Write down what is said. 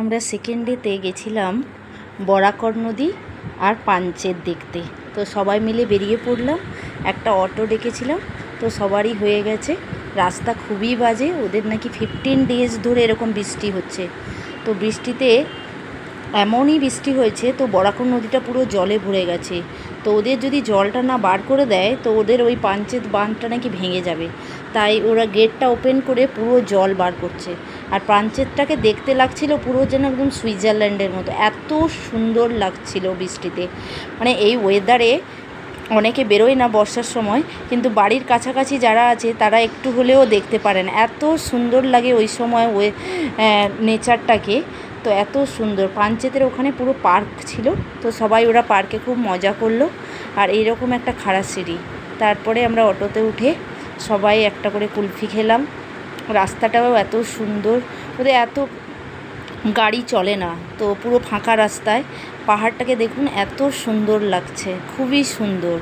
আমরা সেকেন্ড ডেতে গেছিলাম বরাকর নদী আর পাঞ্চেত দেখতে। তো সবাই মিলে বেরিয়ে পড়লাম, একটা অটো ডেকেছিলাম, তো সবারই হয়ে গেছে। রাস্তা খুবই বাজে, ওদের নাকি 15 ডেজ ধরে এরকম বৃষ্টি হচ্ছে। তো বৃষ্টিতে এমনই বৃষ্টি হয়েছে, তো বরাকর নদীটা পুরো জলে ভরে গেছে। তো ওদের যদি জলটা না বার করে দেয় তো ওদের ওই পাঞ্চেত বাঁধটা নাকি ভেঙে যাবে, তাই ওরা গেটটা ওপেন করে পুরো জল বার করছে। আর পাঞ্চেতটাকে দেখতে লাগছিল পুরো যেন একদম সুইজারল্যান্ডের মতো, এত সুন্দর লাগছিল বৃষ্টিতে। মানে এই ওয়েদারে অনেকে বেরোয় না বর্ষার সময়, কিন্তু বাড়ির কাছাকাছি যারা আছে তারা একটু হলেও দেখতে পারেন, এত সুন্দর লাগে ওই সময় নেচারটাকে। তো এত সুন্দর পাঞ্চেতের ওখানে পুরো পার্ক ছিল, তো সবাই ওরা পার্কে খুব মজা করলো। আর এইরকম একটা খাড়া সিঁড়ি, তারপরে আমরা অটোতে উঠে সবাই একটা করে কুলফি খেলাম। রাস্তাটাও এত সুন্দর, ওদের এত গাড়ি চলে না, তো পুরো ফাঁকা রাস্তায় পাহাড়টাকে দেখুন, এত সুন্দর লাগছে, খুবই সুন্দর।